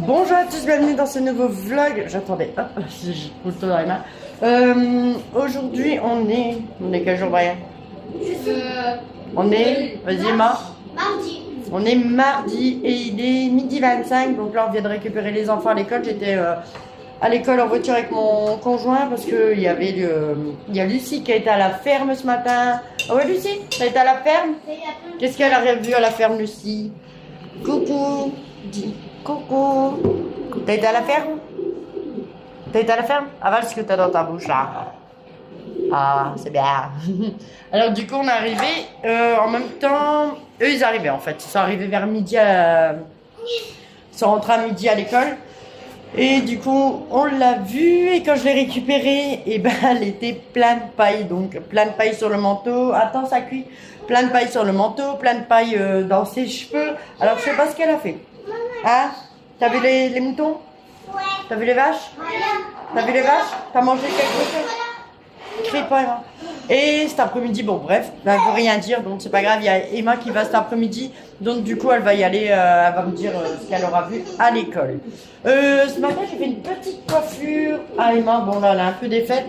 Bonjour à tous, bienvenue dans ce nouveau vlog. J'attendais, hop, j'ai le tout dans les mains. Aujourd'hui, on est quel jour, Brian? On est, vas-y, Mardi. on est mardi et il est midi 25. Donc là, on vient de récupérer les enfants à l'école. J'étais à l'école en voiture avec mon conjoint parce que il y a Lucie qui a été à la ferme ce matin. Ah ouais, Lucie, t'as été à la ferme? Qu'est-ce qu'elle a vu à la ferme, Lucie? Coucou, dis coucou. T'as été à la ferme? T'as été à la ferme? Avale ce que t'as dans ta bouche là. Ah, c'est bien. Alors du coup, on est arrivé en même temps. Eux, ils arrivaient en fait. Ils sont arrivés vers midi. Ils sont rentrés à midi à l'école. Et du coup, on l'a vu. Et quand je l'ai récupérée, et ben, elle était pleine de paille. Donc, plein de paille sur le manteau. Attends, ça cuit. Plein de paille sur le manteau. Plein de paille dans ses cheveux. Alors, je sais pas ce qu'elle a fait. Hein? T'as vu les moutons? Ouais. T'as vu les vaches? T'as vu les vaches? T'as mangé quelque chose? Crie pas, Emma. Et cet après-midi, bon bref, elle veut rien dire, donc c'est pas grave, il y a Emma qui va cet après-midi, donc du coup elle va y aller, elle va me dire ce qu'elle aura vu à l'école. Ce matin j'ai fait une petite coiffure à Emma, bon là elle a un peu défaite,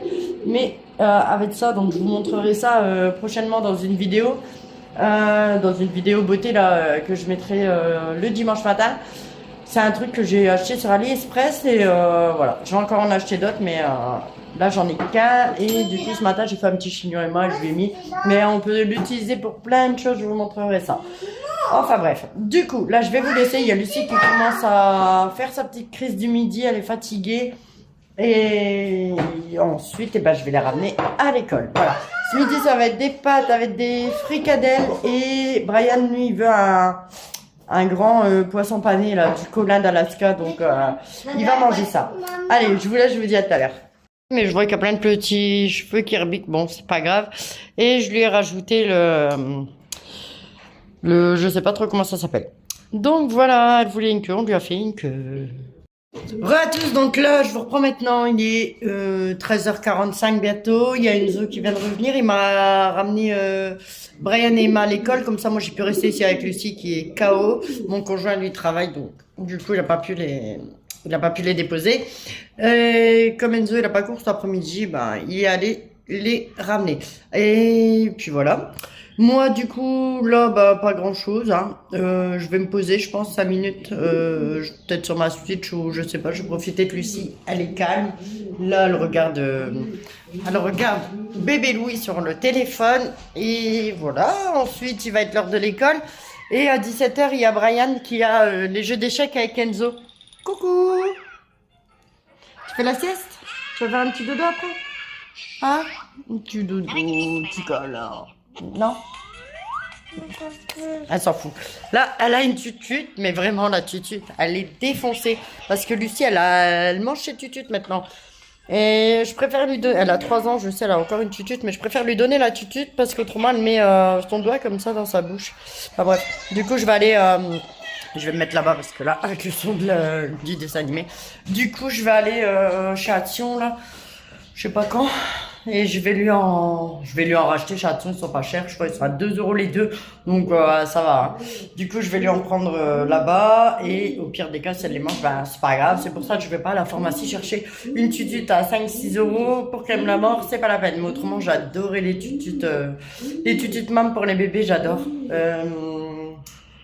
mais avec ça, donc je vous montrerai ça prochainement dans une vidéo beauté là que je mettrai le dimanche matin. C'est un truc que j'ai acheté sur AliExpress et voilà, je vais encore en acheter d'autres, mais là j'en ai qu'un et du coup ce matin j'ai fait un petit chignon Emma, je lui ai mis, mais on peut l'utiliser pour plein de choses, je vous montrerai ça. Enfin bref, du coup là je vais vous laisser, il y a Lucie qui commence à faire sa petite crise du midi, elle est fatiguée et ensuite ben, je vais la ramener à l'école. Voilà, ce midi ça va être des pâtes avec des fricadelles et Brian lui il veut un grand poisson pané là, du colin d'Alaska, donc il va manger ça. Allez, je vous laisse, je vous dis à tout à l'heure. Mais je vois qu'il y a plein de petits cheveux qui rebiquent, bon c'est pas grave. Et je lui ai rajouté je sais pas trop comment ça s'appelle. Donc voilà, elle voulait une queue, on lui a fait une queue. Re à tous, donc là je vous reprends maintenant, il est 13h45 bientôt, il y a Enzo qui vient de revenir, il m'a ramené Brian et Emma à l'école, comme ça moi j'ai pu rester ici avec Lucie qui est KO, mon conjoint lui travaille donc du coup il n'a pas pu les déposer. Comme Enzo il n'a pas cours cet après-midi, ben, il est allé les ramener. Et puis voilà. Moi, du coup, là, bah, pas grand-chose. Hein. Je vais me poser, je pense, 5 minutes, peut-être sur ma Switch ou je sais pas. Je vais profiter de Lucie. Elle est calme. Là, elle regarde bébé Louis sur le téléphone. Et voilà. Ensuite, il va être l'heure de l'école. Et à 17h, il y a Brian qui a les jeux d'échecs avec Enzo. Coucou! Tu fais la sieste? Tu vas faire un petit dodo après? Hein? Un petit dodo, petit câlin. Non? Elle s'en fout. Là, elle a une tutute, mais vraiment la tutute, elle est défoncée. Parce que Lucie, elle mange ses tututes maintenant. Et je préfère lui donner... Elle a 3 ans, je sais, elle a encore une tutute, mais je préfère lui donner la tutute parce qu'autrement, elle met son doigt comme ça dans sa bouche. Enfin bref, du coup, je vais aller... Je vais me mettre là-bas parce que là, avec le son du dessin animé. Du coup, je vais aller chez Action, là. Je sais pas quand. Et je vais lui en racheter chez Action, ils sont pas chers. Je crois qu'ils sont à 2 € les deux. Donc, ça va. Hein. Du coup, je vais lui en prendre là-bas. Et au pire des cas, si elle les mange, ben, c'est pas grave. C'est pour ça que je vais pas à la pharmacie chercher une tutute à 5-6 € pour qu'elle me la mord. C'est pas la peine. Mais autrement, j'adorais les tututes même pour les bébés, j'adore.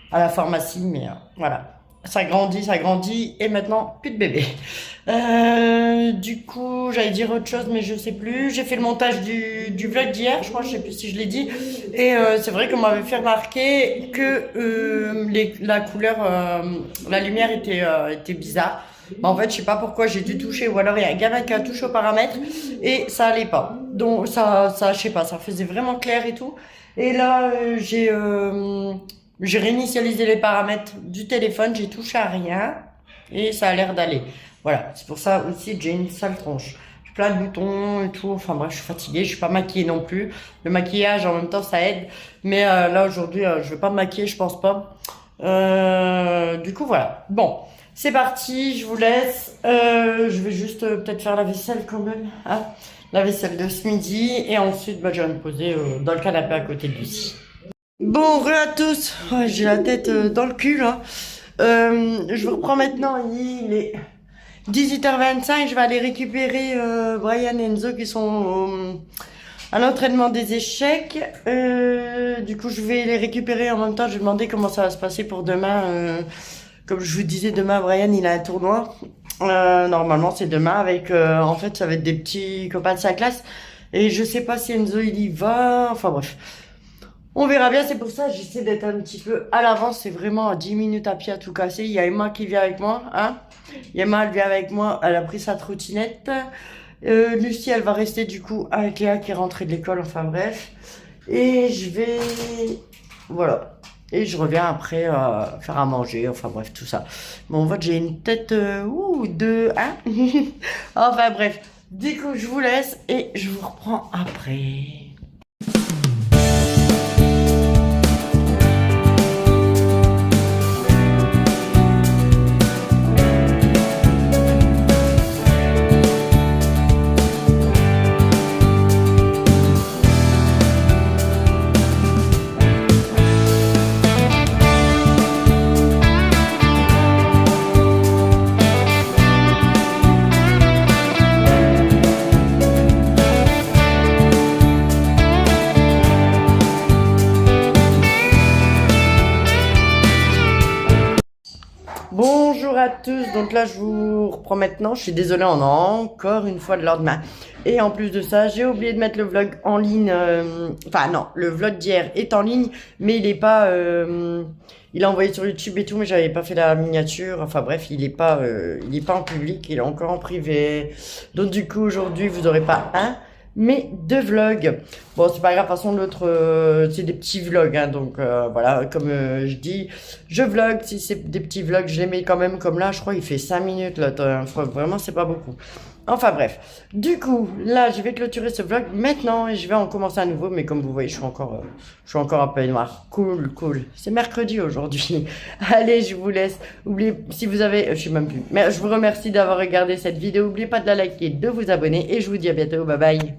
À la pharmacie, mais voilà. Ça grandit, et maintenant, plus de bébé. Du coup, j'allais dire autre chose, mais je sais plus. J'ai fait le montage du vlog d'hier, je crois, je sais plus si je l'ai dit. Et c'est vrai qu'on m'avait fait remarquer que la couleur, la lumière était bizarre. Bah, en fait, je sais pas pourquoi j'ai dû toucher, ou alors il y a un gamin qui a touché au paramètre, et ça allait pas. Donc ça, je sais pas, ça faisait vraiment clair et tout. Et là, j'ai réinitialisé les paramètres du téléphone, j'ai touché à rien et ça a l'air d'aller. Voilà, c'est pour ça aussi que j'ai une sale tronche. J'ai plein de boutons et tout, enfin bref, je suis fatiguée, je suis pas maquillée non plus. Le maquillage en même temps ça aide, mais là aujourd'hui je vais pas me maquiller, je pense pas. Du coup voilà, bon, c'est parti, je vous laisse. Je vais juste peut-être faire la vaisselle quand même, hein, la vaisselle de ce midi et ensuite bah, je vais me poser dans le canapé à côté de Lucie. Bon, re à tous. Ouais, j'ai la tête dans le cul là. Je vous reprends maintenant. Il est 18h25. Je vais aller récupérer Brian et Enzo qui sont à l'entraînement des échecs. Du coup, je vais les récupérer en même temps. Je vais demander comment ça va se passer pour demain. Comme je vous disais, demain, Brian, il a un tournoi. Normalement, c'est demain avec... en fait, ça va être des petits copains de sa classe. Et je sais pas si Enzo, il y va. Enfin, bref. On verra bien, c'est pour ça que j'essaie d'être un petit peu à l'avance. C'est vraiment à 10 minutes à pied à tout casser. Il y a Emma qui vient avec moi. Hein, Emma, elle vient avec moi. Elle a pris sa trottinette. Lucie, elle va rester du coup avec Léa qui est rentrée de l'école. Enfin bref. Et je vais... Voilà. Et je reviens après faire à manger. Enfin bref, tout ça. Bon, en fait, j'ai une tête de... Hein. Enfin bref. Du coup, je vous laisse et je vous reprends après. Bonjour à tous, donc là je vous reprends maintenant, je suis désolée, on a encore une fois de lendemain. Et en plus de ça, j'ai oublié de mettre le vlog en ligne, enfin non, le vlog d'hier est en ligne, mais il est pas, il est envoyé sur YouTube et tout, mais j'avais pas fait la miniature, enfin bref, il est pas en public, il est encore en privé. Donc du coup aujourd'hui vous aurez pas un, mais deux vlogs. Bon, c'est pas grave, de toute façon, l'autre, c'est des petits vlogs, hein, donc voilà, comme je dis, je vlog, si c'est des petits vlogs, je les mets quand même comme là, je crois il fait 5 minutes, là, vraiment, c'est pas beaucoup. Enfin bref, du coup, là, je vais clôturer ce vlog maintenant, et je vais en commencer à nouveau, mais comme vous voyez, je suis encore un peu noir. Cool, cool. C'est mercredi aujourd'hui. Allez, je vous laisse. Oubliez, si vous avez, je sais même plus, mais je vous remercie d'avoir regardé cette vidéo, n'oubliez pas de la liker, de vous abonner, et je vous dis à bientôt, bye bye.